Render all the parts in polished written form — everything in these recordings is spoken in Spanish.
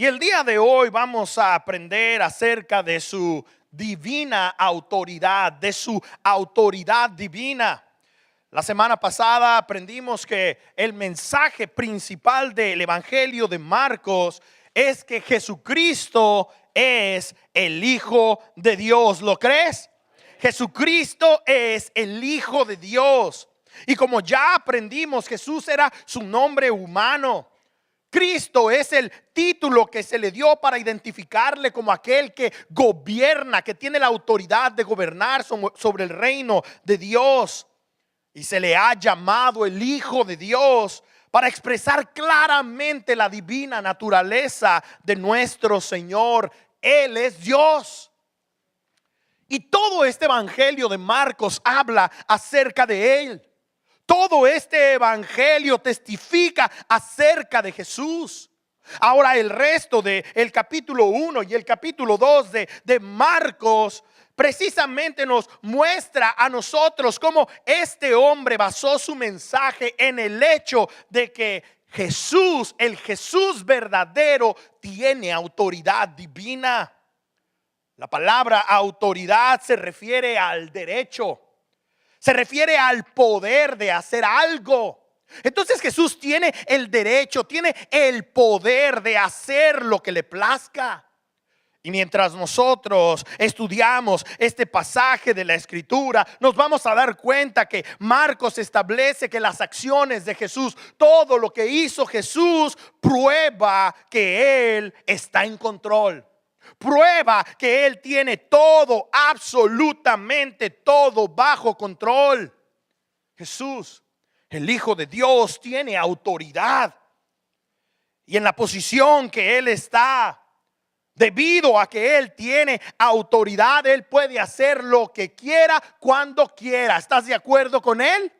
Y el día de hoy vamos a aprender acerca de su divina autoridad, de su autoridad divina. La semana pasada aprendimos que el mensaje principal del Evangelio de Marcos es que Jesucristo es el Hijo de Dios. ¿Lo crees? Jesucristo es el Hijo de Dios. Y como ya aprendimos, Jesús era su nombre humano. Cristo es el título que se le dio para identificarle como aquel que gobierna, que tiene la autoridad de gobernar sobre el reino de Dios. Y se le ha llamado el Hijo de Dios para expresar claramente la divina naturaleza de nuestro Señor. Él es Dios. Y todo este evangelio de Marcos habla acerca de Él. Todo este evangelio testifica acerca de Jesús. Ahora el resto del capítulo 1 y el capítulo 2 de Marcos precisamente nos muestra a nosotros cómo este hombre basó su mensaje en el hecho de que Jesús, el Jesús verdadero, tiene autoridad divina. La palabra autoridad se refiere al derecho. Se refiere al poder de hacer algo. Entonces Jesús tiene el derecho, tiene el poder de hacer lo que le plazca. Y mientras nosotros estudiamos este pasaje de la Escritura, nos vamos a dar cuenta que Marcos establece que las acciones de Jesús, todo lo que hizo Jesús, prueba que Él está en control. Prueba que Él tiene todo, absolutamente todo bajo control. Jesús, el Hijo de Dios, tiene autoridad. Y en la posición que Él está, debido a que Él tiene autoridad, Él puede hacer lo que quiera, cuando quiera. ¿Estás de acuerdo con Él?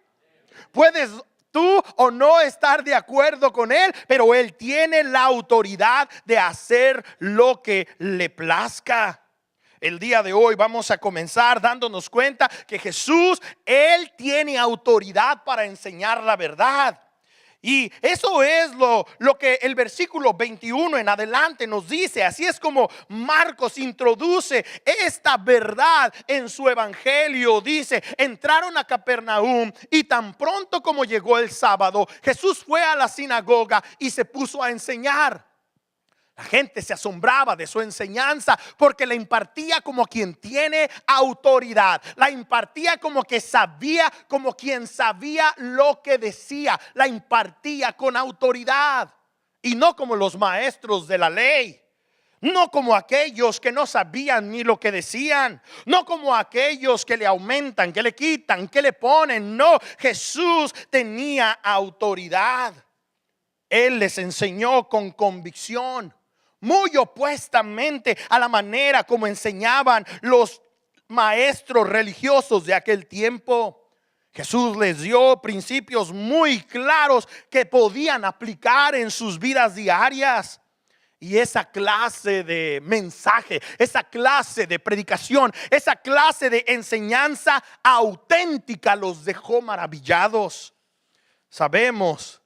Puedes tú o no estar de acuerdo con Él, pero Él tiene la autoridad de hacer lo que le plazca. El día de hoy vamos a comenzar dándonos cuenta que Jesús, Él tiene autoridad para enseñar la verdad. Y eso es lo que el versículo 21 en adelante nos dice. Así es como Marcos introduce esta verdad en su evangelio. Dice: entraron a Capernaum y tan pronto como llegó el sábado, Jesús fue a la sinagoga y se puso a enseñar. La gente se asombraba de su enseñanza porque la impartía como quien tiene autoridad. La impartía como que sabía, como quien sabía lo que decía. La impartía con autoridad y no como los maestros de la ley. No como aquellos que no sabían ni lo que decían. No como aquellos que le aumentan, que le quitan, que le ponen. No, Jesús tenía autoridad. Él les enseñó con convicción, muy opuestamente a la manera como enseñaban los maestros religiosos de aquel tiempo. Jesús les dio principios muy claros que podían aplicar en sus vidas diarias. Y esa clase de mensaje, esa clase de predicación, esa clase de enseñanza auténtica los dejó maravillados. Sabemos,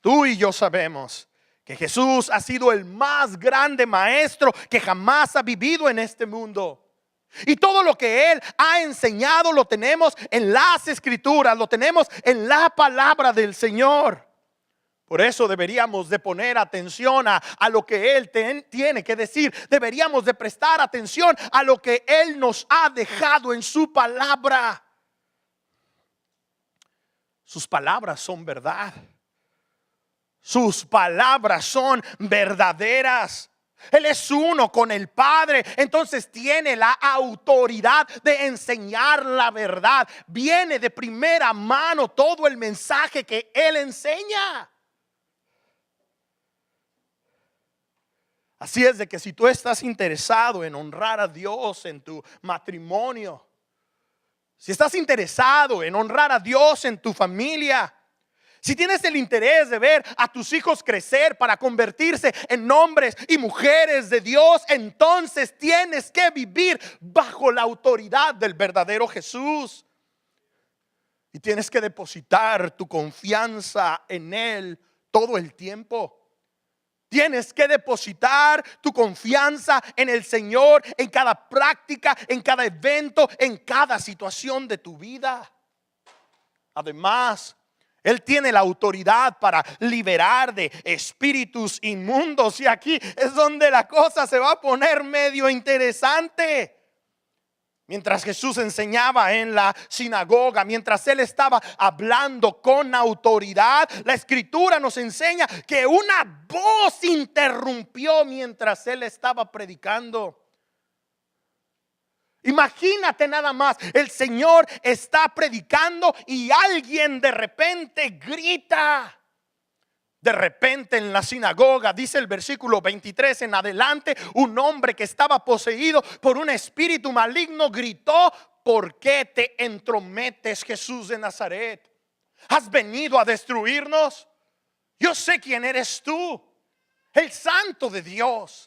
tú y yo sabemos, que Jesús ha sido el más grande maestro que jamás ha vivido en este mundo. Y todo lo que Él ha enseñado lo tenemos en las Escrituras, lo tenemos en la palabra del Señor. Por eso deberíamos de poner atención a lo que Él tiene que decir. Deberíamos de prestar atención a lo que Él nos ha dejado en su palabra. Sus palabras son verdad. Sus palabras son verdaderas. Él es uno con el Padre, entonces tiene la autoridad de enseñar la verdad. Viene de primera mano todo el mensaje que Él enseña. Así es de que si tú estás interesado en honrar a Dios en tu matrimonio, si estás interesado en honrar a Dios en tu familia, si tienes el interés de ver a tus hijos crecer para convertirse en hombres y mujeres de Dios, entonces tienes que vivir bajo la autoridad del verdadero Jesús. Y tienes que depositar tu confianza en Él todo el tiempo. Tienes que depositar tu confianza en el Señor, en cada práctica, en cada evento, en cada situación de tu vida. Además, Él tiene la autoridad para liberar de espíritus inmundos. Y aquí es donde la cosa se va a poner medio interesante. Mientras Jesús enseñaba en la sinagoga, mientras Él estaba hablando con autoridad, la Escritura nos enseña que una voz interrumpió mientras Él estaba predicando. Imagínate nada más, el Señor está predicando y alguien de repente grita. De repente en la sinagoga, dice el versículo 23 en adelante, un hombre que estaba poseído por un espíritu maligno gritó: ¿por qué te entrometes, Jesús de Nazaret? ¿Has venido a destruirnos? Yo sé quién eres tú, el Santo de Dios.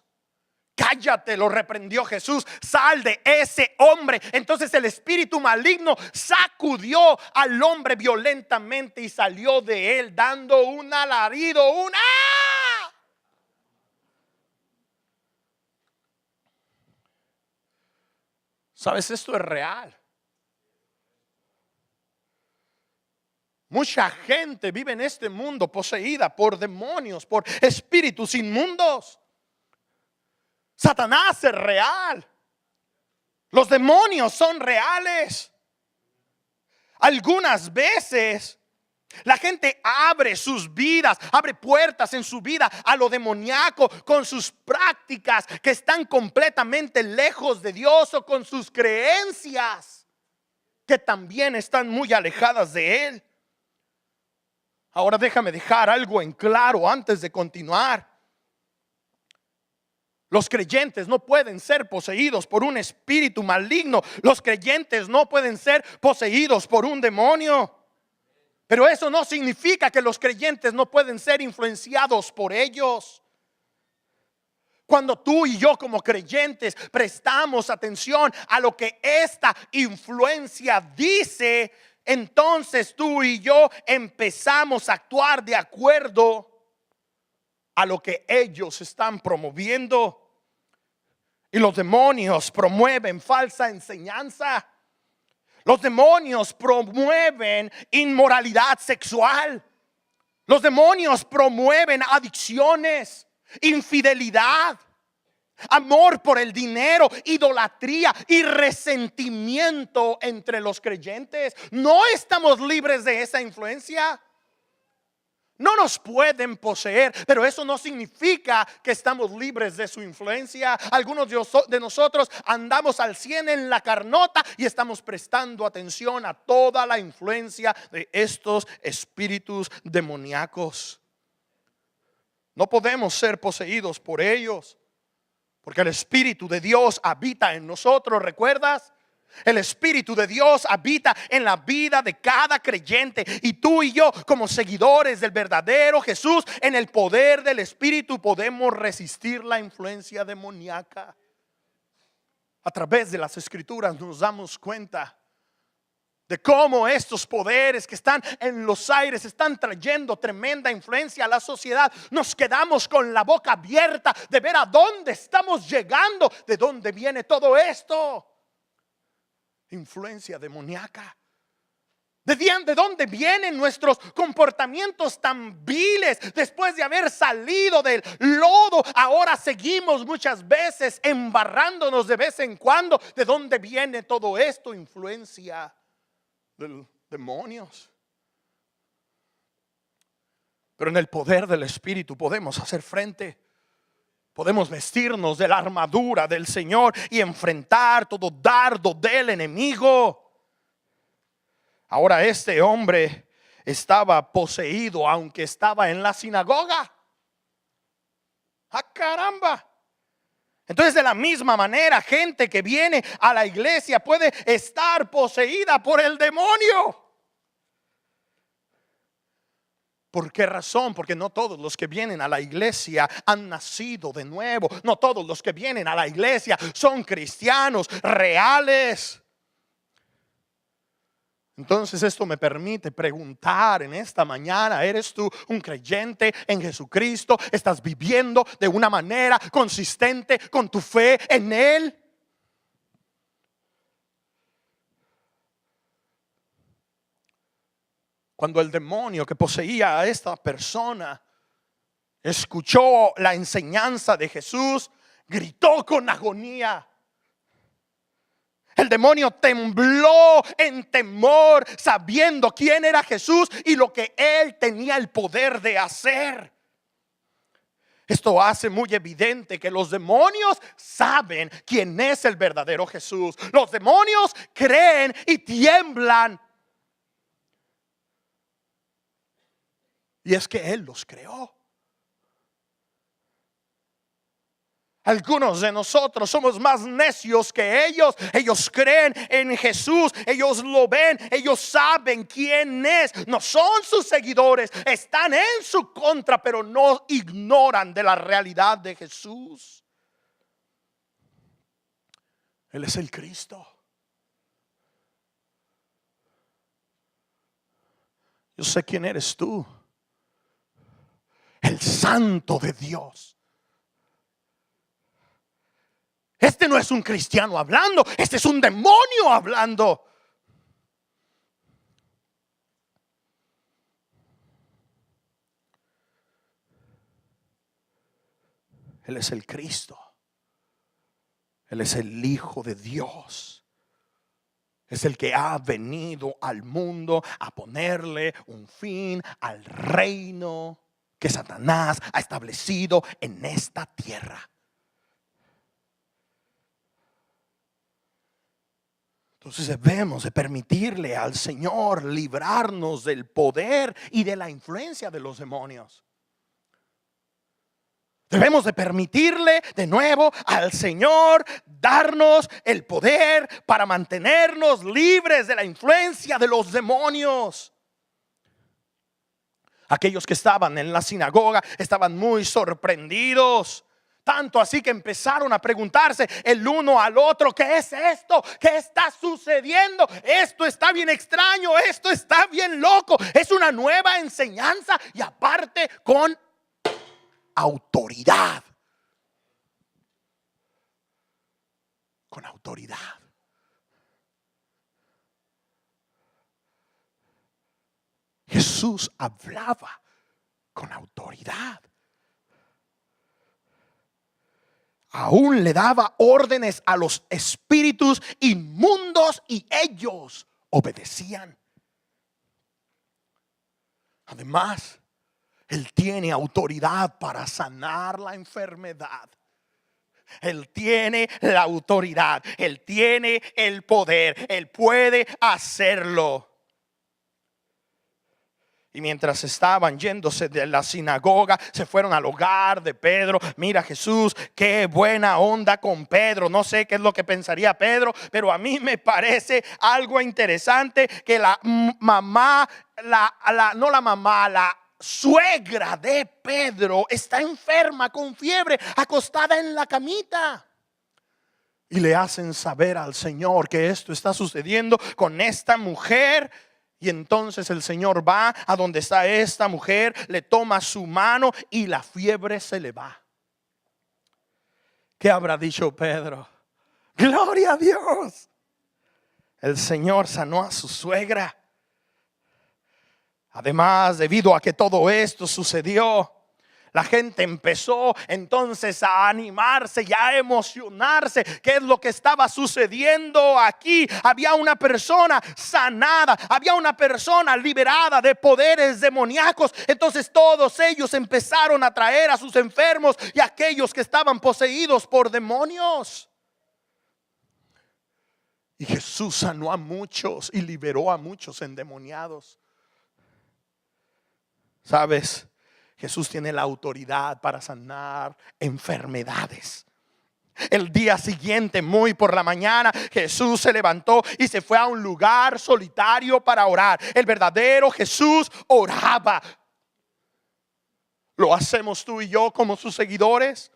Cállate, lo reprendió Jesús, sal de ese hombre. Entonces el espíritu maligno sacudió al hombre violentamente y salió de él dando un alarido, un ¡ah! ¿Sabes? Esto es real. Mucha gente vive en este mundo poseída por demonios, por espíritus inmundos. Satanás es real. Los demonios son reales. Algunas veces la gente abre sus vidas, abre puertas en su vida a lo demoníaco con sus prácticas que están completamente lejos de Dios, o con sus creencias que también están muy alejadas de Él. Ahora déjame dejar algo en claro antes de continuar. Los creyentes no pueden ser poseídos por un espíritu maligno. Los creyentes no pueden ser poseídos por un demonio. Pero eso no significa que los creyentes no pueden ser influenciados por ellos. Cuando tú y yo como creyentes prestamos atención a lo que esta influencia dice, entonces tú y yo empezamos a actuar de acuerdo a lo que ellos están promoviendo. Y los demonios promueven falsa enseñanza. Los demonios promueven inmoralidad sexual. Los demonios promueven adicciones, infidelidad, amor por el dinero, idolatría y resentimiento entre los creyentes. No estamos libres de esa influencia. No nos pueden poseer, pero eso no significa que estamos libres de su influencia. Algunos de nosotros andamos al 100 en la carnota y estamos prestando atención a toda la influencia de estos espíritus demoníacos. No podemos ser poseídos por ellos, porque el Espíritu de Dios habita en nosotros, ¿recuerdas? El Espíritu de Dios habita en la vida de cada creyente, y tú y yo, como seguidores del verdadero Jesús, en el poder del Espíritu podemos resistir la influencia demoníaca. A través de las Escrituras nos damos cuenta de cómo estos poderes que están en los aires están trayendo tremenda influencia a la sociedad. Nos quedamos con la boca abierta de ver a dónde estamos llegando, de dónde viene todo esto. Influencia demoníaca. ¿De dónde vienen nuestros comportamientos tan viles? Después de haber salido del lodo, ahora seguimos muchas veces embarrándonos de vez en cuando. ¿De dónde viene todo esto? Influencia de demonios. Pero en el poder del Espíritu podemos hacer frente. Podemos vestirnos de la armadura del Señor y enfrentar todo dardo del enemigo. Ahora este hombre estaba poseído, aunque estaba en la sinagoga. ¡Ah, caramba! Entonces, de la misma manera, gente que viene a la iglesia puede estar poseída por el demonio. ¿Por qué razón? Porque no todos los que vienen a la iglesia han nacido de nuevo. No todos los que vienen a la iglesia son cristianos reales. Entonces esto me permite preguntar en esta mañana: ¿eres tú un creyente en Jesucristo? ¿Estás viviendo de una manera consistente con tu fe en Él? Cuando el demonio que poseía a esta persona escuchó la enseñanza de Jesús, gritó con agonía. El demonio tembló en temor, sabiendo quién era Jesús y lo que Él tenía el poder de hacer. Esto hace muy evidente que los demonios saben quién es el verdadero Jesús. Los demonios creen y tiemblan. Y es que Él los creó. Algunos de nosotros somos más necios que ellos. Ellos creen en Jesús, ellos lo ven, ellos saben quién es. No son sus seguidores, están en su contra, pero no ignoran de la realidad de Jesús. Él es el Cristo. Yo sé quién eres tú. El Santo de Dios. Este no es un cristiano hablando, este es un demonio hablando. Él es el Cristo. Él es el Hijo de Dios. Es el que ha venido al mundo a ponerle un fin al reino que Satanás ha establecido en esta tierra. Entonces debemos de permitirle al Señor librarnos del poder y de la influencia de los demonios. Debemos de permitirle de nuevo al Señor darnos el poder para mantenernos libres de la influencia de los demonios. Aquellos que estaban en la sinagoga estaban muy sorprendidos. Tanto así que empezaron a preguntarse el uno al otro: ¿qué es esto? ¿Qué está sucediendo? Esto está bien extraño, esto está bien loco. Es una nueva enseñanza y aparte con autoridad. Con autoridad. Jesús hablaba con autoridad. Aún le daba órdenes a los espíritus inmundos y ellos obedecían. Además, Él tiene autoridad para sanar la enfermedad. Él tiene la autoridad, Él tiene el poder, Él puede hacerlo. Y mientras estaban yéndose de la sinagoga, se fueron al hogar de Pedro. Mira, Jesús, qué buena onda con Pedro. No sé qué es lo que pensaría Pedro, pero a mí me parece algo interesante que la mamá, la suegra de Pedro está enferma con fiebre, acostada en la camita. Y le hacen saber al Señor que esto está sucediendo con esta mujer. Y entonces el Señor va a donde está esta mujer, le toma su mano y la fiebre se le va. ¿Qué habrá dicho Pedro? ¡Gloria a Dios! El Señor sanó a su suegra. Además, debido a que todo esto sucedió, la gente empezó entonces a animarse y a emocionarse. ¿Qué es lo que estaba sucediendo aquí? Había una persona sanada, había una persona liberada de poderes demoníacos. Entonces todos ellos empezaron a traer a sus enfermos y a aquellos que estaban poseídos por demonios. Y Jesús sanó a muchos y liberó a muchos endemoniados. ¿Sabes? Jesús tiene la autoridad para sanar enfermedades. El día siguiente, muy por la mañana, Jesús se levantó y se fue a un lugar solitario para orar. El verdadero Jesús oraba. ¿Lo hacemos tú y yo como sus seguidores?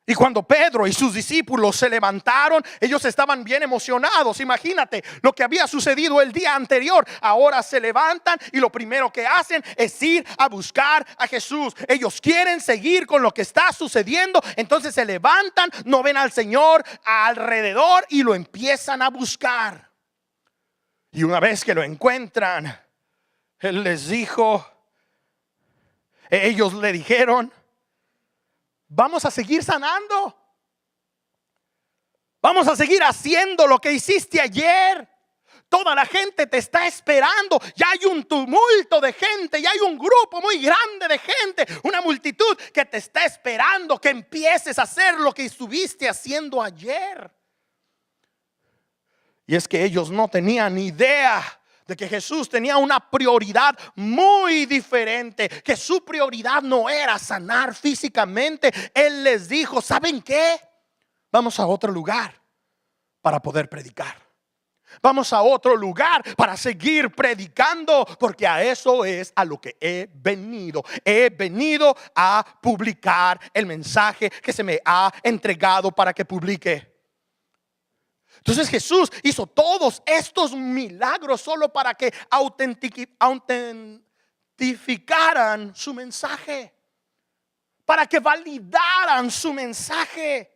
Y cuando Pedro y sus discípulos se levantaron, ellos estaban bien emocionados. Imagínate lo que había sucedido el día anterior. Ahora se levantan y lo primero que hacen es ir a buscar a Jesús. Ellos quieren seguir con lo que está sucediendo. Entonces se levantan, no ven al Señor alrededor y lo empiezan a buscar. Y una vez que lo encuentran, Él les dijo, ellos le dijeron: vamos a seguir sanando. Vamos a seguir haciendo lo que hiciste ayer. Toda la gente te está esperando. Ya hay un tumulto de gente. Ya hay un grupo muy grande de gente. Una multitud que te está esperando que empieces a hacer lo que estuviste haciendo ayer. Y es que ellos no tenían ni idea de que Jesús tenía una prioridad muy diferente, que su prioridad no era sanar físicamente. Él les dijo: ¿saben qué? Vamos a otro lugar para poder predicar. Vamos a otro lugar para seguir predicando, porque a eso es a lo que he venido. He venido a publicar el mensaje que se me ha entregado para que publique. Entonces Jesús hizo todos estos milagros solo para que autentificaran su mensaje, para que validaran su mensaje.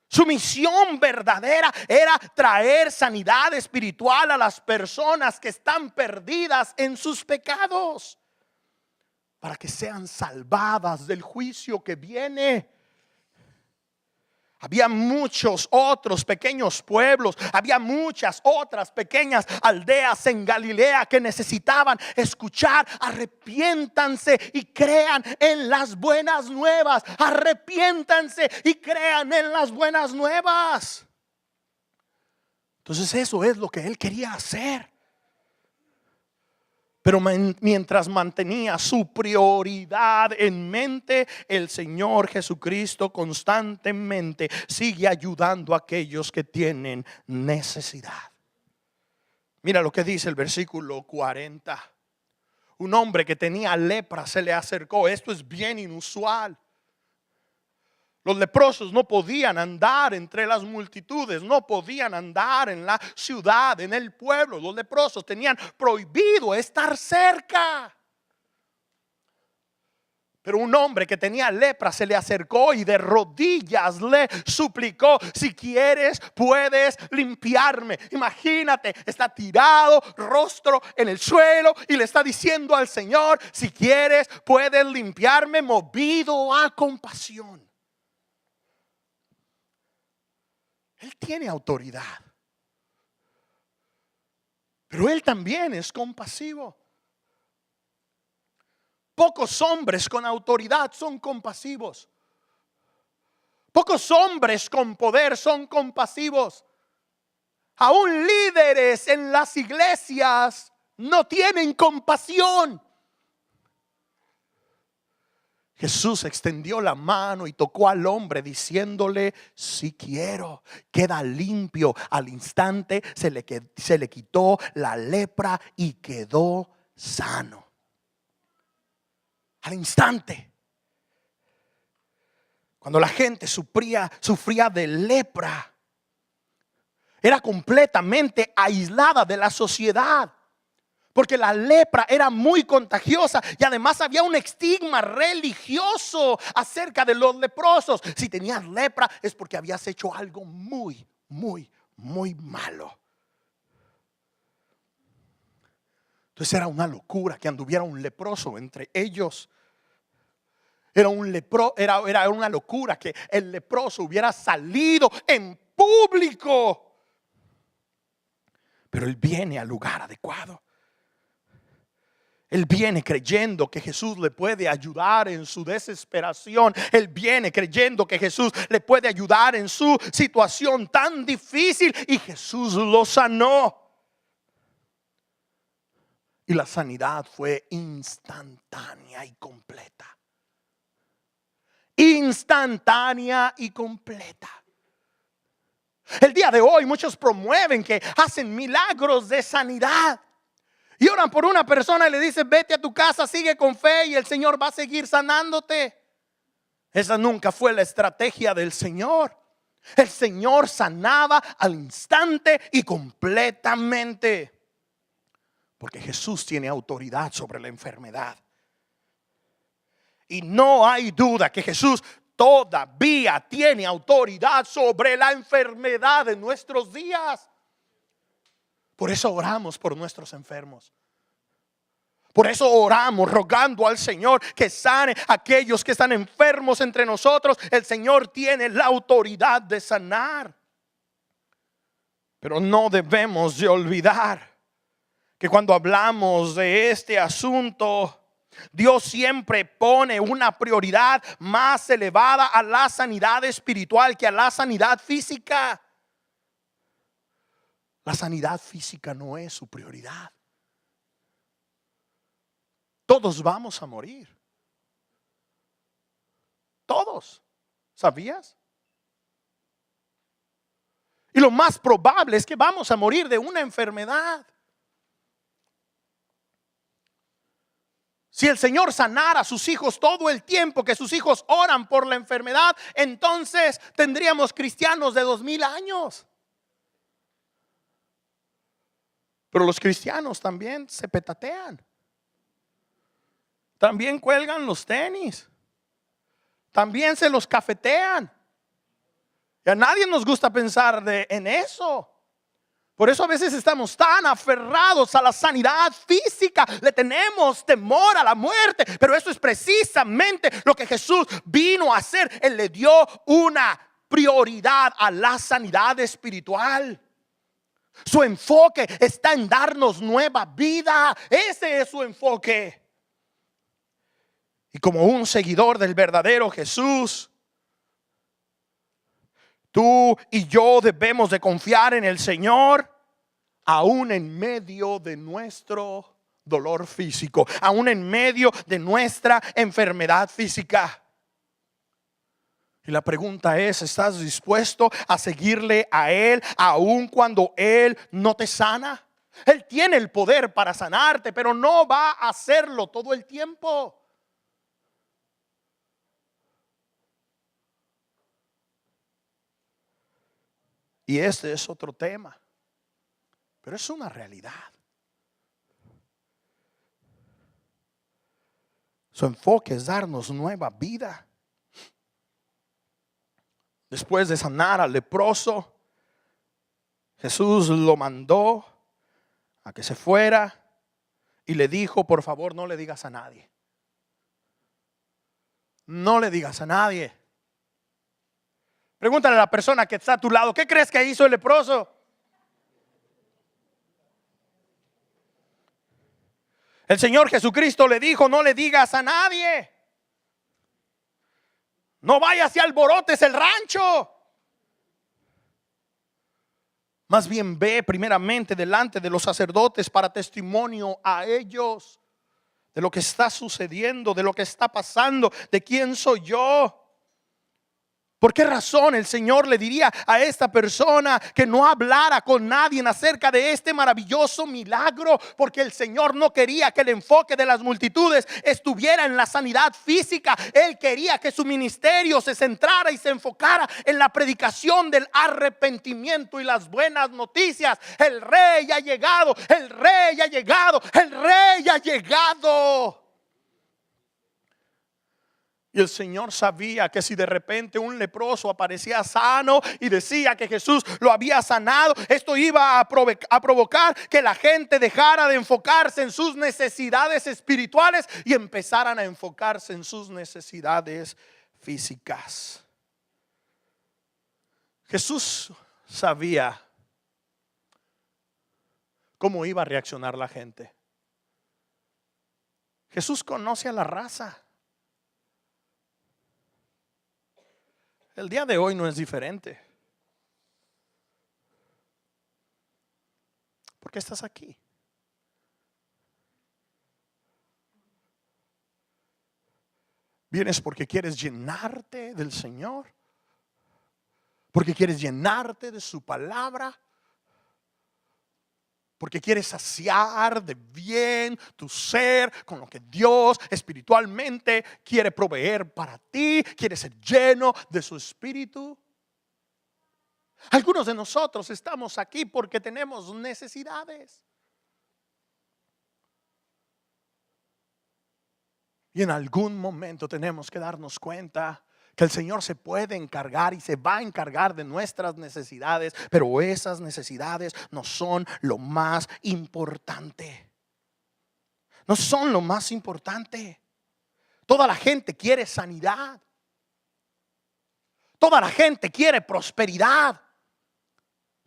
Su misión verdadera era traer sanidad espiritual a las personas que están perdidas en sus pecados, para que sean salvadas del juicio que viene. Había muchos otros pequeños pueblos, había muchas otras pequeñas aldeas en Galilea que necesitaban escuchar: arrepiéntanse y crean en las buenas nuevas. Arrepiéntanse y crean en las buenas nuevas. Entonces eso es lo que él quería hacer. Pero mientras mantenía su prioridad en mente, el Señor Jesucristo constantemente sigue ayudando a aquellos que tienen necesidad. Mira lo que dice el versículo 40. Un hombre que tenía lepra se le acercó. Esto es bien inusual. Los leprosos no podían andar entre las multitudes, no podían andar en la ciudad, en el pueblo. Los leprosos tenían prohibido estar cerca. Pero un hombre que tenía lepra se le acercó y de rodillas le suplicó: si quieres, puedes limpiarme. Imagínate, está tirado, rostro en el suelo, y le está diciendo al Señor: si quieres, puedes limpiarme, movido a compasión. Él tiene autoridad, pero él también es compasivo. Pocos hombres con autoridad son compasivos. Pocos hombres con poder son compasivos. Aún líderes en las iglesias no tienen compasión. Jesús extendió la mano y tocó al hombre diciéndole: si quiero. Queda limpio. Al instante se le quitó la lepra y quedó sano. Al instante. Cuando la gente sufría de lepra, era completamente aislada de la sociedad, porque la lepra era muy contagiosa y además había un estigma religioso acerca de los leprosos. Si tenías lepra es porque habías hecho algo muy, muy, muy malo. Entonces era una locura que anduviera un leproso entre ellos. Era una locura que el leproso hubiera salido en público. Pero él viene al lugar adecuado. Él viene creyendo que Jesús le puede ayudar en su desesperación. Él viene creyendo que Jesús le puede ayudar en su situación tan difícil, y Jesús lo sanó. Y la sanidad fue instantánea y completa. Instantánea y completa. El día de hoy muchos promueven que hacen milagros de sanidad. Y oran por una persona y le dicen: vete a tu casa, sigue con fe y el Señor va a seguir sanándote. Esa nunca fue la estrategia del Señor. El Señor sanaba al instante y completamente. Porque Jesús tiene autoridad sobre la enfermedad. Y no hay duda que Jesús todavía tiene autoridad sobre la enfermedad de nuestros días. Por eso oramos por nuestros enfermos. Por eso oramos rogando al Señor que sane a aquellos que están enfermos entre nosotros. El Señor tiene la autoridad de sanar. Pero no debemos de olvidar que cuando hablamos de este asunto, Dios siempre pone una prioridad más elevada a la sanidad espiritual que a la sanidad física. La sanidad física no es su prioridad. Todos vamos a morir. Todos. ¿Sabías? Y lo más probable es que vamos a morir de una enfermedad. Si el Señor sanara a sus hijos todo el tiempo que sus hijos oran por la enfermedad, entonces tendríamos cristianos de 2000 años. Pero los cristianos también se petatean. También cuelgan los tenis. También se los cafetean. Y a nadie nos gusta pensar en eso. Por eso a veces estamos tan aferrados a la sanidad física. Le tenemos temor a la muerte. Pero eso es precisamente lo que Jesús vino a hacer. Él le dio una prioridad a la sanidad espiritual. Su enfoque está en darnos nueva vida. Ese es su enfoque. Y como un seguidor del verdadero Jesús, tú y yo debemos de confiar en el Señor, aún en medio de nuestro dolor físico, aún en medio de nuestra enfermedad física. Y la pregunta es, ¿estás dispuesto a seguirle a Él aún cuando Él no te sana? Él tiene el poder para sanarte, pero no va a hacerlo todo el tiempo. Y este es otro tema, pero es una realidad. Su enfoque es darnos nueva vida. Después de sanar al leproso, Jesús lo mandó a que se fuera y le dijo: por favor, no le digas a nadie. No le digas a nadie. Pregúntale a la persona que está a tu lado: ¿qué crees que hizo el leproso? El Señor Jesucristo le dijo: no le digas a nadie. No vayas y alborotes el rancho. Más bien ve primeramente delante de los sacerdotes para testimonio a ellos de lo que está sucediendo, de lo que está pasando, de quién soy yo. ¿Por qué razón el Señor le diría a esta persona que no hablara con nadie acerca de este maravilloso milagro? Porque el Señor no quería que el enfoque de las multitudes estuviera en la sanidad física. Él quería que su ministerio se centrara y se enfocara en la predicación del arrepentimiento y las buenas noticias. El Rey ha llegado, el Rey ha llegado, el Rey ha llegado. Y el Señor sabía que si de repente un leproso aparecía sano y decía que Jesús lo había sanado, esto iba a provocar que la gente dejara de enfocarse en sus necesidades espirituales y empezaran a enfocarse en sus necesidades físicas. Jesús sabía cómo iba a reaccionar la gente. Jesús conoce a la raza. El día de hoy no es diferente. ¿Por qué estás aquí? ¿Vienes porque quieres llenarte del Señor? ¿Porque quieres llenarte de su palabra? Porque quieres saciar de bien tu ser con lo que Dios espiritualmente quiere proveer para ti. Quieres ser lleno de su espíritu. Algunos de nosotros estamos aquí porque tenemos necesidades. Y en algún momento tenemos que darnos cuenta que el Señor se puede encargar y se va a encargar de nuestras necesidades, pero esas necesidades no son lo más importante. No son lo más importante. Toda la gente quiere sanidad. Toda la gente quiere prosperidad.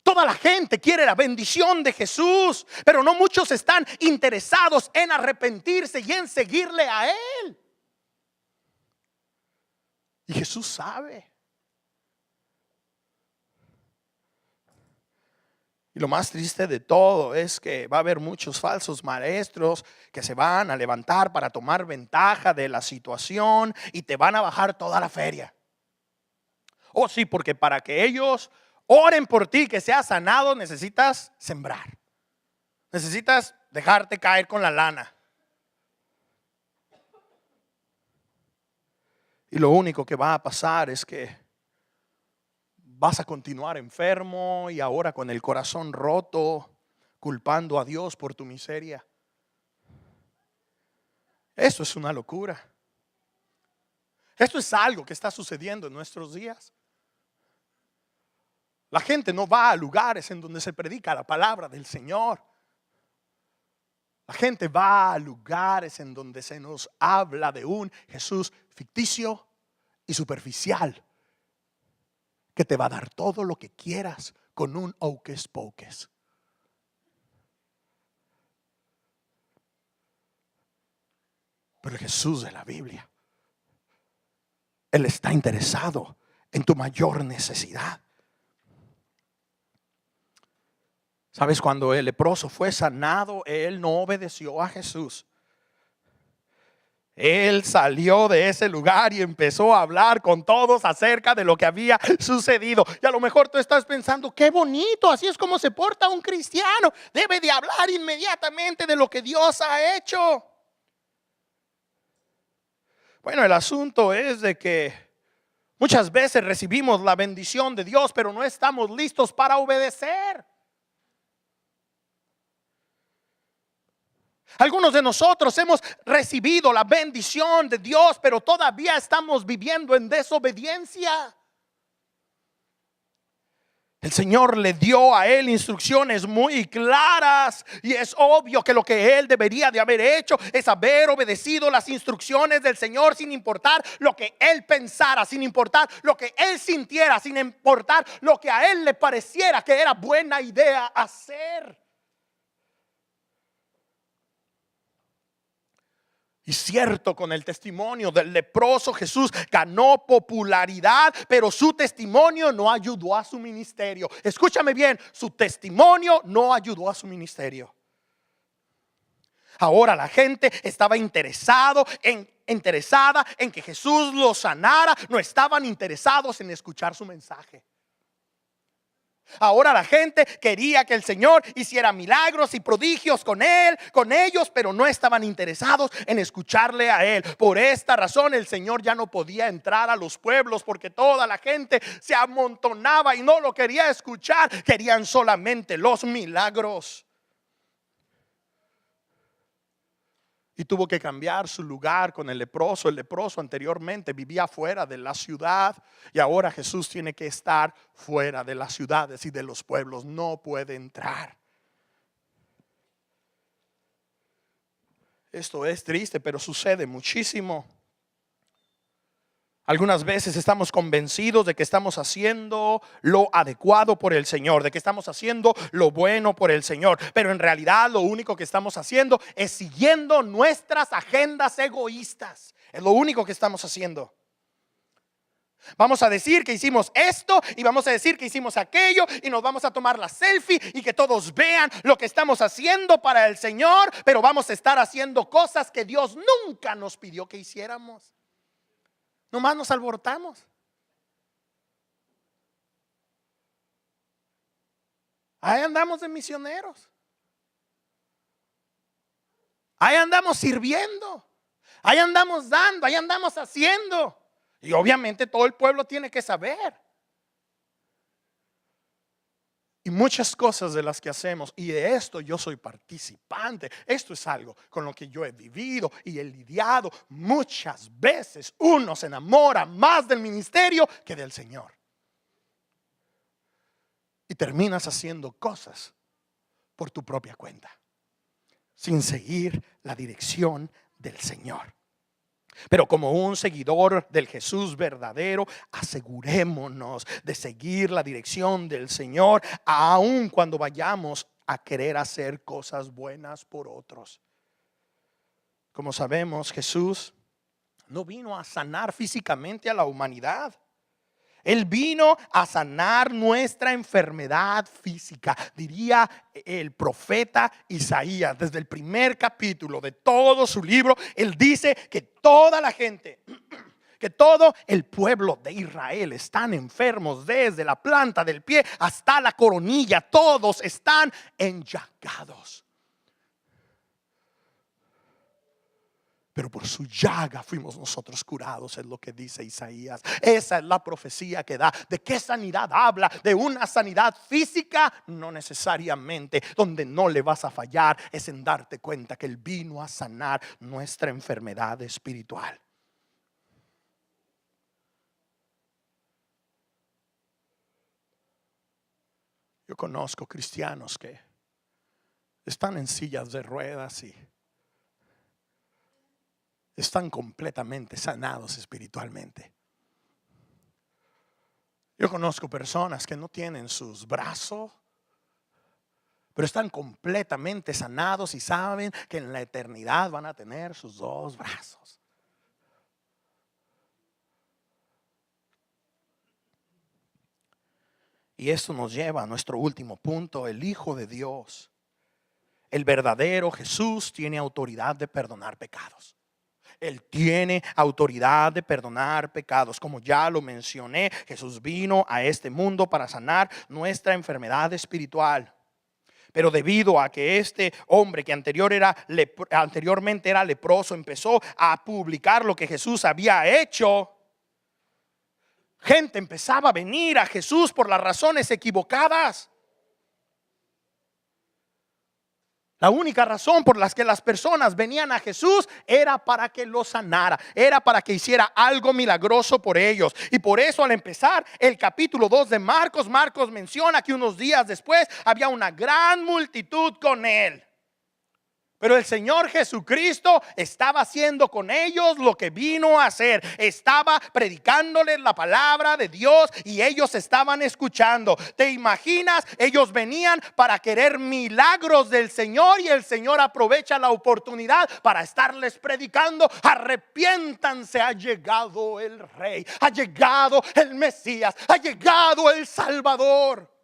Toda la gente quiere la bendición de Jesús, pero no muchos están interesados en arrepentirse y en seguirle a Él. Y Jesús sabe. Y lo más triste de todo es que va a haber muchos falsos maestros que se van a levantar para tomar ventaja de la situación y te van a bajar toda la feria. Oh, sí, porque para que ellos oren por ti, que seas sanado, necesitas sembrar. Necesitas dejarte caer con la lana. Y lo único que va a pasar es que vas a continuar enfermo y ahora con el corazón roto, culpando a Dios por tu miseria. Eso es una locura. Esto es algo que está sucediendo en nuestros días. La gente no va a lugares en donde se predica la palabra del Señor. La gente va a lugares en donde se nos habla de un Jesús ficticio y superficial, que te va a dar todo lo que quieras con un hocus pocus. Pero el Jesús de la Biblia, Él está interesado en tu mayor necesidad. ¿Sabes? Cuando el leproso fue sanado, él no obedeció a Jesús. Él salió de ese lugar y empezó a hablar con todos acerca de lo que había sucedido. Y a lo mejor tú estás pensando, qué bonito, así es como se porta un cristiano. Debe de hablar inmediatamente de lo que Dios ha hecho. Bueno, el asunto es de que muchas veces recibimos la bendición de Dios, pero no estamos listos para obedecer. Algunos de nosotros hemos recibido la bendición de Dios, pero todavía estamos viviendo en desobediencia. El Señor le dio a él instrucciones muy claras y es obvio que lo que él debería de haber hecho es haber obedecido las instrucciones del Señor, sin importar lo que él pensara, sin importar lo que él sintiera, sin importar lo que a él le pareciera que era buena idea hacer. Y cierto, con el testimonio del leproso Jesús ganó popularidad, pero su testimonio no ayudó a su ministerio. Escúchame bien, su testimonio no ayudó a su ministerio. Ahora la gente estaba interesada en que Jesús los sanara, no estaban interesados en escuchar su mensaje. Ahora la gente quería que el Señor hiciera milagros y prodigios con ellos, pero no estaban interesados en escucharle a Él. Por esta razón el Señor ya no podía entrar a los pueblos, porque toda la gente se amontonaba y no lo quería escuchar. Querían solamente los milagros. Y tuvo que cambiar su lugar con el leproso. El leproso anteriormente vivía fuera de la ciudad y ahora Jesús tiene que estar fuera de las ciudades y de los pueblos. No puede entrar. Esto es triste, pero sucede muchísimo. Algunas veces estamos convencidos de que estamos haciendo lo adecuado por el Señor, de que estamos haciendo lo bueno por el Señor, pero en realidad lo único que estamos haciendo es siguiendo nuestras agendas egoístas. Es lo único que estamos haciendo. Vamos a decir que hicimos esto y vamos a decir que hicimos aquello y nos vamos a tomar la selfie y que todos vean lo que estamos haciendo para el Señor, pero vamos a estar haciendo cosas que Dios nunca nos pidió que hiciéramos. Nomás nos alborotamos. Ahí andamos de misioneros. Ahí andamos sirviendo, ahí andamos dando, ahí andamos haciendo. Y obviamente todo el pueblo tiene que saber. Y muchas cosas de las que hacemos, y de esto yo soy participante. Esto es algo con lo que yo he vivido y he lidiado. Muchas veces uno se enamora más del ministerio que del Señor. Y terminas haciendo cosas por tu propia cuenta, sin seguir la dirección del Señor. Pero como un seguidor del Jesús verdadero, asegurémonos de seguir la dirección del Señor, aun cuando vayamos a querer hacer cosas buenas por otros. Como sabemos, Jesús no vino a sanar físicamente a la humanidad. Él vino a sanar nuestra enfermedad física. Diría el profeta Isaías, desde el primer capítulo de todo su libro, él dice que toda la gente, que todo el pueblo de Israel están enfermos, desde la planta del pie hasta la coronilla. Todos están enllagados. Pero por su llaga fuimos nosotros curados, es lo que dice Isaías. Esa es la profecía que da. ¿De qué sanidad habla? De una sanidad física, no necesariamente. Donde no le vas a fallar es en darte cuenta que Él vino a sanar nuestra enfermedad espiritual. Yo conozco cristianos que están en sillas de ruedas y están completamente sanados espiritualmente. Yo conozco personas que no tienen sus brazos, pero están completamente sanados y saben que en la eternidad van a tener sus dos brazos. Y esto nos lleva a nuestro último punto: el Hijo de Dios, el verdadero Jesús, tiene autoridad de perdonar pecados. Él tiene autoridad de perdonar pecados. Como ya lo mencioné, Jesús vino a este mundo para sanar nuestra enfermedad espiritual. Pero debido a que este hombre que anteriormente era leproso empezó a publicar lo que Jesús había hecho, gente empezaba a venir a Jesús por las razones equivocadas. La única razón por la que las personas venían a Jesús era para que los sanara, era para que hiciera algo milagroso por ellos. Y por eso, al empezar el capítulo 2 de Marcos, Marcos menciona que unos días después había una gran multitud con él. Pero el Señor Jesucristo estaba haciendo con ellos lo que vino a hacer. Estaba predicándoles la palabra de Dios y ellos estaban escuchando. ¿Te imaginas? Ellos venían para querer milagros del Señor y el Señor aprovecha la oportunidad para estarles predicando: arrepiéntanse, ha llegado el Rey, ha llegado el Mesías, ha llegado el Salvador.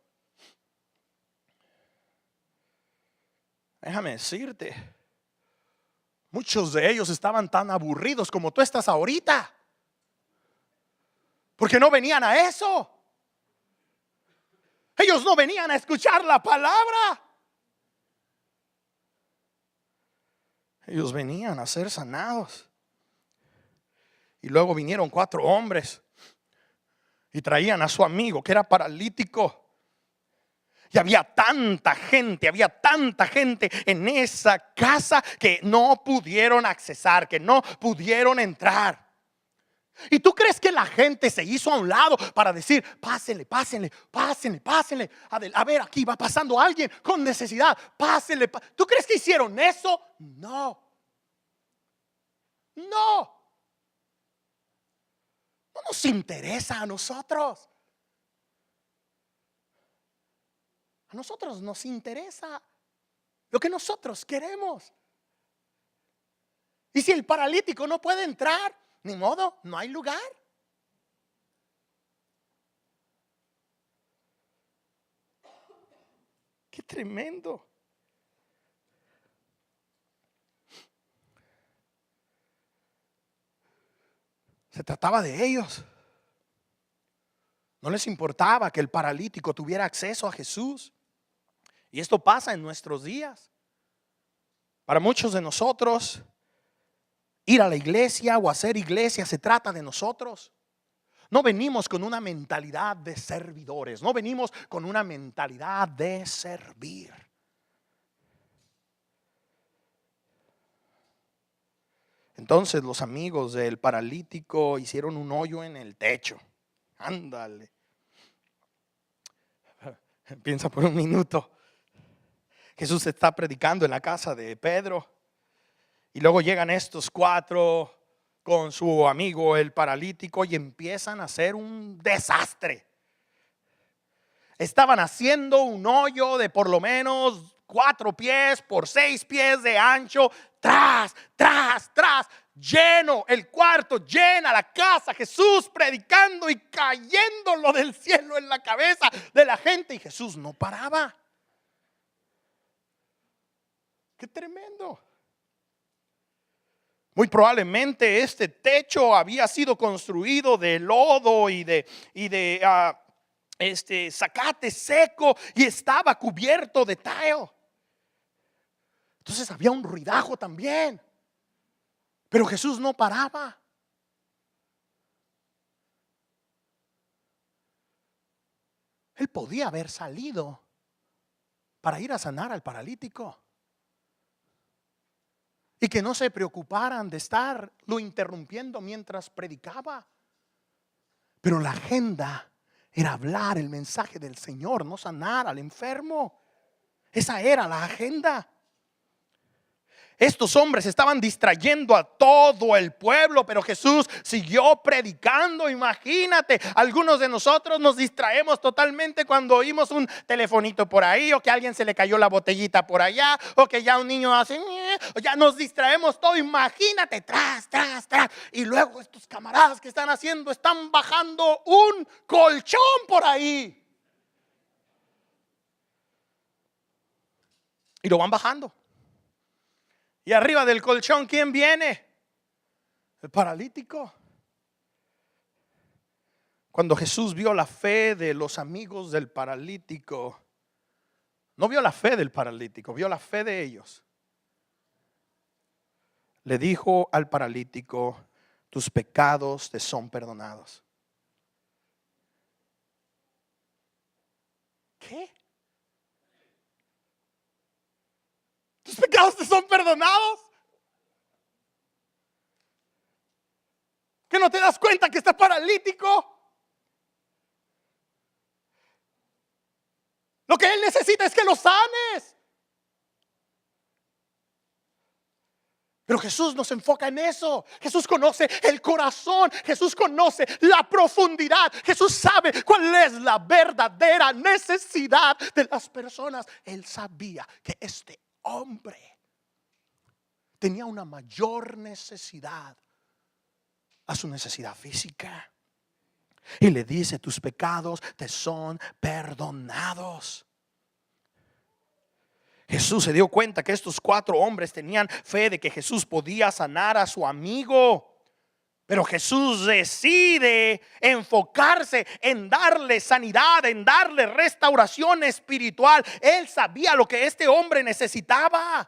Déjame decirte, muchos de ellos estaban tan aburridos como tú estás ahorita, porque no venían a eso. Ellos no venían a escuchar la palabra. Ellos venían a ser sanados. Y luego vinieron 4 hombres y traían a su amigo que era paralítico. Y había tanta gente en esa casa que no pudieron accesar, que no pudieron entrar. ¿Y tú crees que la gente se hizo a un lado para decir: pásenle, pásenle, pásenle, pásenle? A ver, aquí va pasando alguien con necesidad, pásenle. ¿Tú crees que hicieron eso? No. No nos interesa a nosotros. A nosotros nos interesa lo que nosotros queremos. Y si el paralítico no puede entrar, ni modo, no hay lugar. Qué tremendo. Se trataba de ellos. No les importaba que el paralítico tuviera acceso a Jesús. Y esto pasa en nuestros días. Para muchos de nosotros, ir a la iglesia o hacer iglesia se trata de nosotros. No venimos con una mentalidad de servidores, no venimos con una mentalidad de servir. Entonces los amigos del paralítico hicieron un hoyo en el techo. Ándale. Piensa por un minuto. Jesús está predicando en la casa de Pedro. Y luego llegan estos cuatro con su amigo el paralítico y empiezan a hacer un desastre. Estaban haciendo un hoyo de por lo menos 4 pies por 6 pies de ancho. Tras, lleno el cuarto, llena la casa, Jesús predicando y cayéndolo del cielo en la cabeza de la gente. Y Jesús no paraba. ¡Qué tremendo! Muy probablemente este techo había sido construido de lodo y de zacate seco y estaba cubierto de tile. Entonces había un ruidajo también. Pero Jesús no paraba. Él podía haber salido para ir a sanar al paralítico y que no se preocuparan de estarlo interrumpiendo mientras predicaba. Pero la agenda era hablar el mensaje del Señor, no sanar al enfermo. Esa era la agenda. Estos hombres estaban distrayendo a todo el pueblo, pero Jesús siguió predicando. Imagínate, algunos de nosotros nos distraemos totalmente cuando oímos un telefonito por ahí, o que a alguien se le cayó la botellita por allá, o que ya un niño hace, o ya nos distraemos todo. Imagínate, tras. Y luego estos camaradas que están haciendo, están bajando un colchón por ahí. Y lo van bajando. Y arriba del colchón, ¿quién viene? El paralítico. Cuando Jesús vio la fe de los amigos del paralítico, no vio la fe del paralítico, vio la fe de ellos. Le dijo al paralítico: tus pecados te son perdonados. ¿Qué? ¿Tus pecados te son perdonados? ¿Que no te das cuenta que estás paralítico? Lo que él necesita es que lo sanes. Pero Jesús nos enfoca en eso. Jesús conoce el corazón. Jesús conoce la profundidad. Jesús sabe cuál es la verdadera necesidad de las personas. Él sabía que este hombre tenía una mayor necesidad a su necesidad física. Y le dice: tus pecados te son perdonados. Jesús se dio cuenta que estos 4 hombres tenían fe de que Jesús podía sanar a su amigo. Pero Jesús decide enfocarse en darle sanidad, en darle restauración espiritual. Él sabía lo que este hombre necesitaba.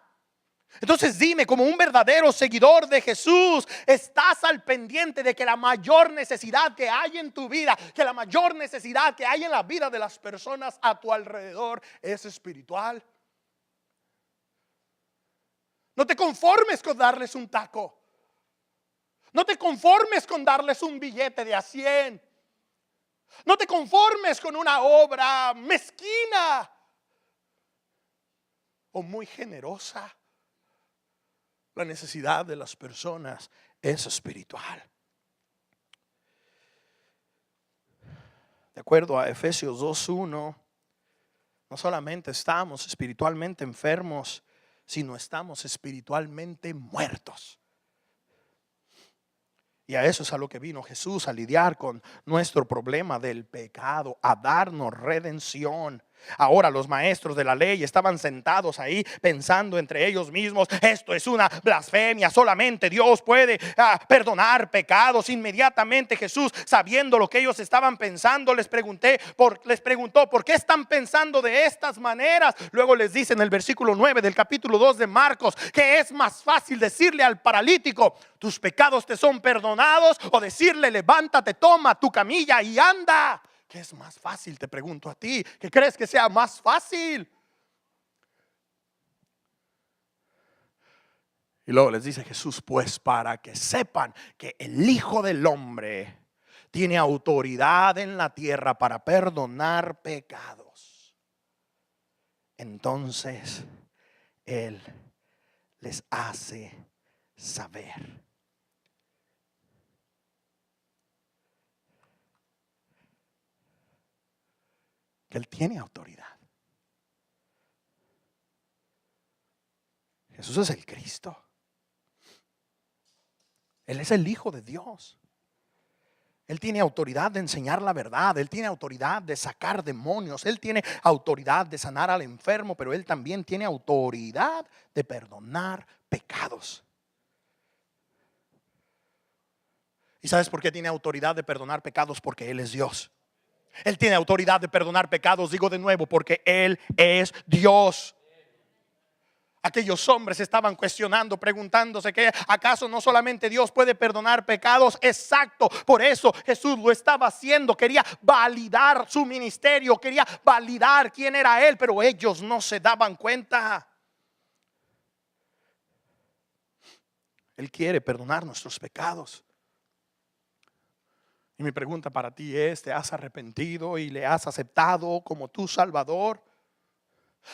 Entonces dime, como un verdadero seguidor de Jesús, ¿estás al pendiente de que la mayor necesidad que hay en tu vida, que la mayor necesidad que hay en la vida de las personas a tu alrededor es espiritual? No te conformes con darles un taco. No te conformes con darles un billete de $100. No te conformes con una obra mezquina o muy generosa. La necesidad de las personas es espiritual. De acuerdo a Efesios 2:1, no solamente estamos espiritualmente enfermos, sino estamos espiritualmente muertos. Y a eso es a lo que vino Jesús, a lidiar con nuestro problema del pecado, a darnos redención. Ahora los maestros de la ley estaban sentados ahí pensando entre ellos mismos: esto es una blasfemia, solamente Dios puede perdonar pecados. Inmediatamente Jesús, sabiendo lo que ellos estaban pensando, les preguntó: ¿por qué están pensando de estas maneras? Luego les dice en el versículo 9 del capítulo 2 de Marcos que es más fácil decirle al paralítico: tus pecados te son perdonados, o decirle: levántate, toma tu camilla y anda. ¿Qué es más fácil? Te pregunto a ti. ¿Qué crees que sea más fácil? Y luego les dice Jesús: pues para que sepan que el Hijo del Hombre tiene autoridad en la tierra para perdonar pecados. Entonces Él les hace saber que Él tiene autoridad. Jesús es el Cristo. Él es el Hijo de Dios. Él tiene autoridad de enseñar la verdad. Él tiene autoridad de sacar demonios. Él tiene autoridad de sanar al enfermo. Pero Él también tiene autoridad de perdonar pecados. ¿Y sabes por qué tiene autoridad de perdonar pecados? Porque Él es Dios. Él tiene autoridad de perdonar pecados, digo de nuevo, porque Él es Dios. Aquellos hombres estaban cuestionando, preguntándose que acaso no solamente Dios puede perdonar pecados. Exacto, por eso Jesús lo estaba haciendo. Quería validar su ministerio, quería validar quién era Él, pero ellos no se daban cuenta. Él quiere perdonar nuestros pecados. Y mi pregunta para ti es: ¿te has arrepentido y le has aceptado como tu Salvador?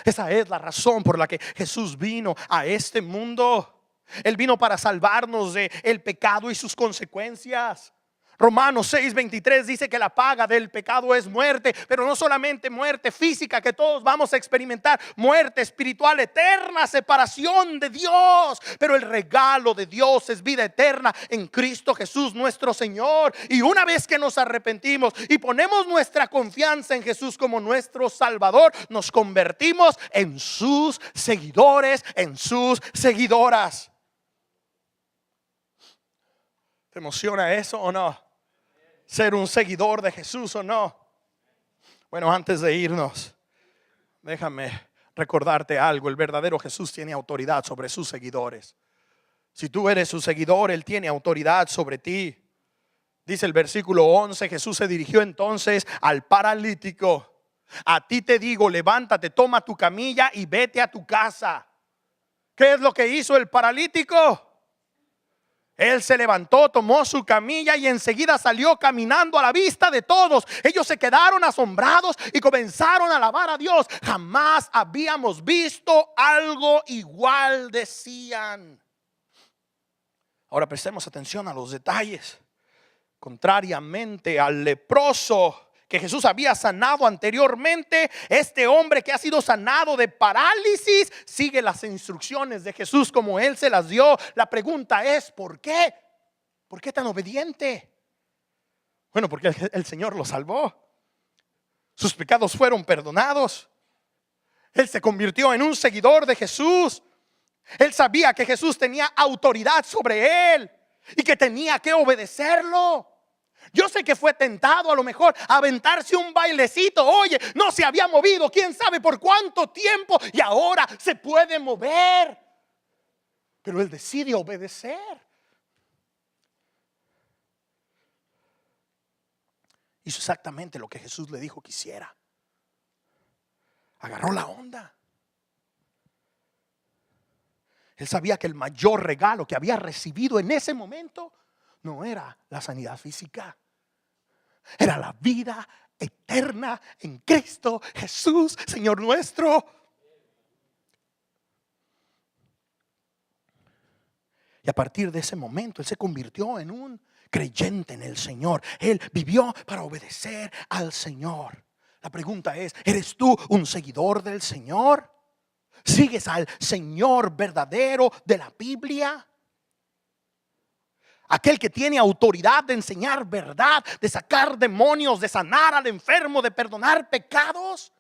Esa es la razón por la que Jesús vino a este mundo. Él vino para salvarnos del pecado y sus consecuencias. Romanos 6:23 dice que la paga del pecado es muerte, pero no solamente muerte física que todos vamos a experimentar, muerte espiritual eterna, separación de Dios. Pero el regalo de Dios es vida eterna en Cristo Jesús nuestro Señor. Y una vez que nos arrepentimos y ponemos nuestra confianza en Jesús como nuestro Salvador, nos convertimos en sus seguidores, en sus seguidoras. ¿Te emociona eso o no? Ser un seguidor de Jesús o no. Bueno, antes de irnos, déjame recordarte algo. El verdadero Jesús tiene autoridad sobre sus seguidores. Si tú eres su seguidor, Él tiene autoridad sobre ti. Dice el versículo 11: Jesús se dirigió entonces al paralítico: a ti te digo, levántate, toma tu camilla y vete a tu casa. ¿Qué es lo que hizo el paralítico? Él se levantó, tomó su camilla y enseguida salió caminando a la vista de todos. Ellos se quedaron asombrados y comenzaron a alabar a Dios. Jamás habíamos visto algo igual, decían. Ahora prestemos atención a los detalles. Contrariamente al leproso que Jesús había sanado anteriormente, este hombre que ha sido sanado de parálisis sigue las instrucciones de Jesús como Él se las dio. La pregunta es: ¿por qué? ¿Por qué tan obediente? Bueno, porque el Señor lo salvó. Sus pecados fueron perdonados. Él se convirtió en un seguidor de Jesús. Él sabía que Jesús tenía autoridad sobre él y que tenía que obedecerlo. Yo sé que fue tentado a lo mejor a aventarse un bailecito. Oye, no se había movido quién sabe por cuánto tiempo y ahora se puede mover. Pero él decide obedecer. Hizo exactamente lo que Jesús le dijo que hiciera. Agarró la onda. Él sabía que el mayor regalo que había recibido en ese momento no era la sanidad física, era la vida eterna en Cristo Jesús, Señor nuestro. Y a partir de ese momento Él se convirtió en un creyente en el Señor. Él vivió para obedecer al Señor. La pregunta es: ¿eres tú un seguidor del Señor? ¿Sigues al Señor verdadero de la Biblia? Aquel que tiene autoridad de enseñar verdad, de sacar demonios, de sanar al enfermo, de perdonar pecados.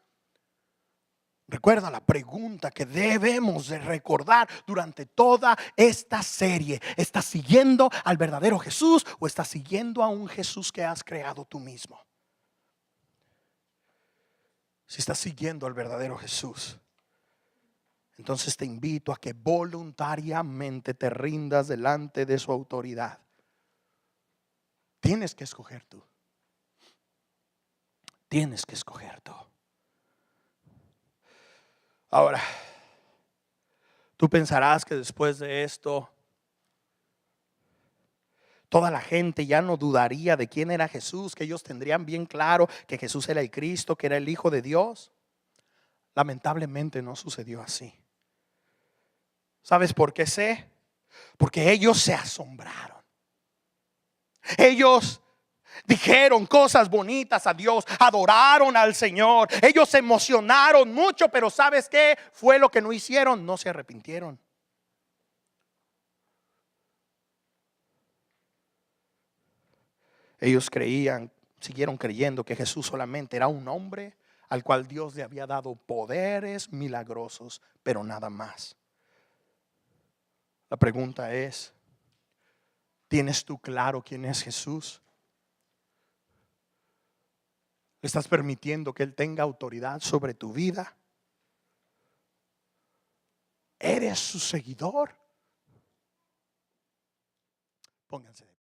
Recuerda la pregunta que debemos de recordar durante toda esta serie. ¿Estás siguiendo al verdadero Jesús o estás siguiendo a un Jesús que has creado tú mismo? Si estás siguiendo al verdadero Jesús, entonces te invito a que voluntariamente te rindas delante de su autoridad. Tienes que escoger tú. Tienes que escoger tú. Ahora, tú pensarás que después de esto, toda la gente ya no dudaría de quién era Jesús, que ellos tendrían bien claro que Jesús era el Cristo, que era el Hijo de Dios. Lamentablemente no sucedió así. ¿Sabes por qué sé? Porque ellos se asombraron. Ellos dijeron cosas bonitas a Dios, adoraron al Señor. Ellos se emocionaron mucho, pero ¿sabes qué fue lo que no hicieron? No se arrepintieron. Ellos siguieron creyendo que Jesús solamente era un hombre al cual Dios le había dado poderes milagrosos, pero nada más. La pregunta es, ¿tienes tú claro quién es Jesús? ¿Estás permitiendo que Él tenga autoridad sobre tu vida? ¿Eres su seguidor? Pónganse.